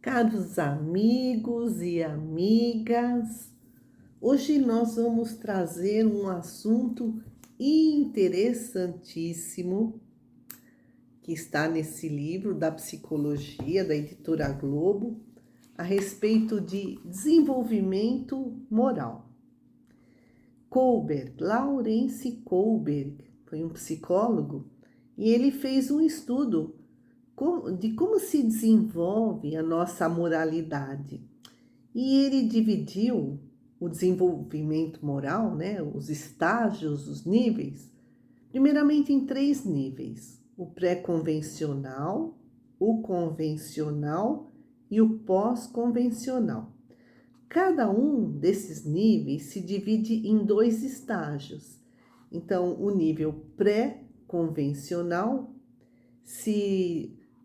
Caros amigos e amigas, hoje nós vamos trazer um assunto interessantíssimo que está nesse livro da psicologia da editora Globo a respeito de desenvolvimento moral. Kohlberg, Lawrence Kohlberg, foi um psicólogo e ele fez um estudo de como se desenvolve a nossa moralidade. E ele dividiu o desenvolvimento moral, né, os estágios, os níveis, primeiramente em 3 níveis: o pré-convencional, o convencional e o pós-convencional. Cada um desses níveis se divide em 2 estágios. Então, o nível pré-convencional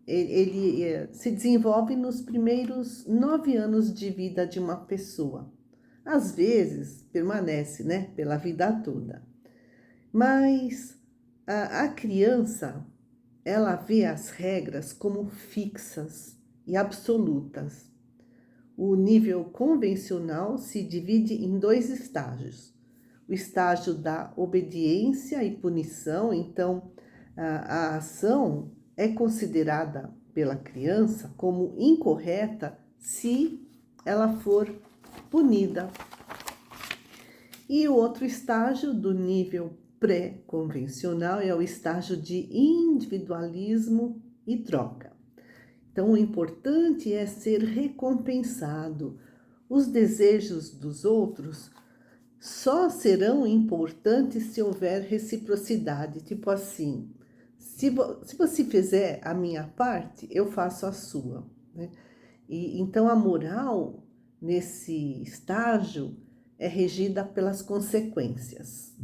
ele se desenvolve nos primeiros 9 anos de vida de uma pessoa. Às vezes permanece, né, pela vida toda. Mas a criança, ela vê as regras como fixas e absolutas. O nível convencional se divide em 2 estágios. O estágio da obediência e punição, então a ação é considerada pela criança como incorreta se ela for punida. E o outro estágio do nível pré-convencional é o estágio de individualismo e troca. Então, o importante é ser recompensado. Os desejos dos outros só serão importantes se houver reciprocidade, tipo assim, se você fizer a minha parte, eu faço a sua, né? E então a moral nesse estágio é regida pelas consequências.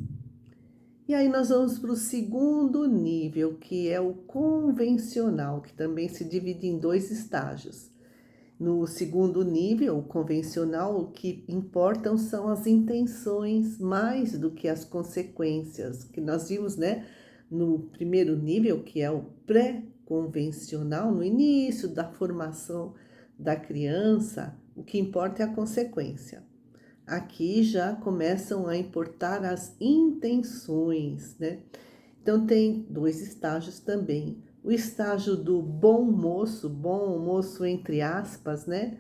E aí nós vamos para o segundo nível, que é o convencional, que também se divide em 2 estágios. No segundo nível, o convencional, o que importam são as intenções mais do que as consequências, que nós vimos, né? No primeiro nível, que é o pré-convencional, no início da formação da criança, o que importa é a consequência. Aqui já começam a importar as intenções, né? Então tem 2 estágios também. O estágio do bom moço entre aspas, né?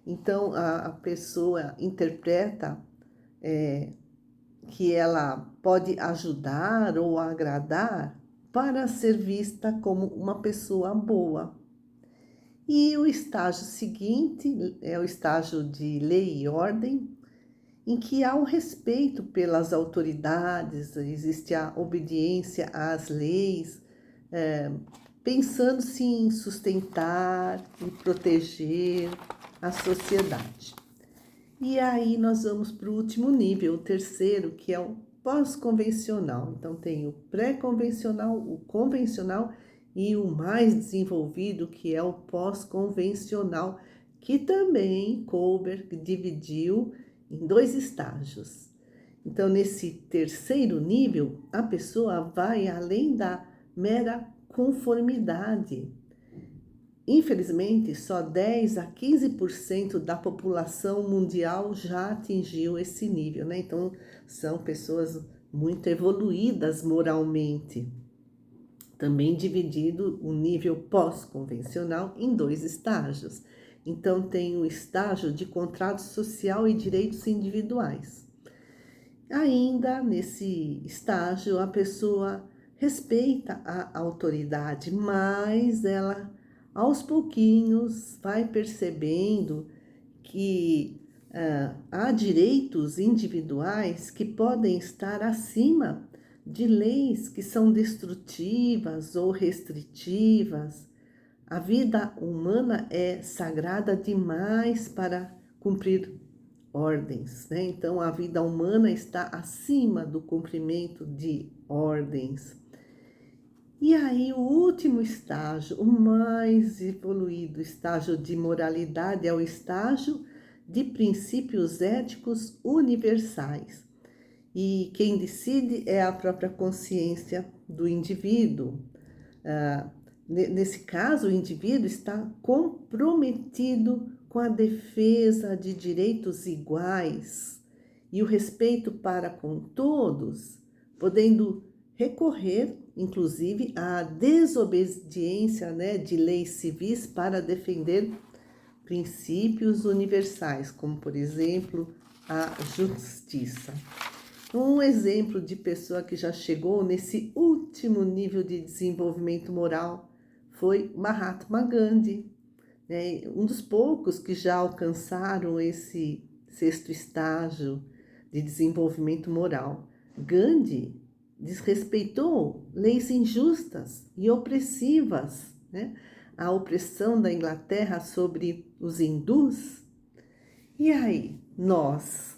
Então a pessoa interpreta que ela pode ajudar ou agradar para ser vista como uma pessoa boa. E o estágio seguinte é o estágio de lei e ordem, em que há o respeito pelas autoridades, existe a obediência às leis, pensando-se em sustentar e proteger a sociedade. E aí nós vamos para o último nível, o terceiro, que é o pós-convencional. Então tem o pré-convencional, o convencional e o mais desenvolvido, que é o pós-convencional, que também Kohlberg dividiu em 2 estágios. Então, nesse terceiro nível, a pessoa vai além da mera conformidade. Infelizmente, só 10 a 15% da população mundial já atingiu esse nível, né? Então, são pessoas muito evoluídas moralmente. Também dividido o nível pós-convencional em 2 estágios. Então, tem o estágio de contrato social e direitos individuais. Ainda nesse estágio, a pessoa respeita a autoridade, mas ela, aos pouquinhos, vai percebendo que há direitos individuais que podem estar acima de leis que são destrutivas ou restritivas. A vida humana é sagrada demais para cumprir ordens, né? Então a vida humana está acima do cumprimento de ordens. E aí o último estágio, o mais evoluído estágio de moralidade é o estágio de princípios éticos universais. E quem decide é a própria consciência do indivíduo. Nesse caso, o indivíduo está comprometido com a defesa de direitos iguais e o respeito para com todos, podendo recorrer, inclusive, à desobediência, né, de leis civis para defender princípios universais, como, por exemplo, a justiça. Um exemplo de pessoa que já chegou nesse último nível de desenvolvimento moral foi Mahatma Gandhi, né? Um dos poucos que já alcançaram esse sexto estágio de desenvolvimento moral. Gandhi desrespeitou leis injustas e opressivas, né? A opressão da Inglaterra sobre os hindus. E aí, nós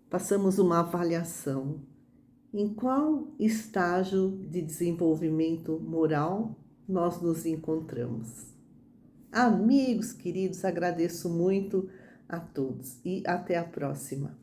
passamos uma avaliação. Em qual estágio de desenvolvimento moral nós nos encontramos? Amigos queridos, agradeço muito a todos e até a próxima.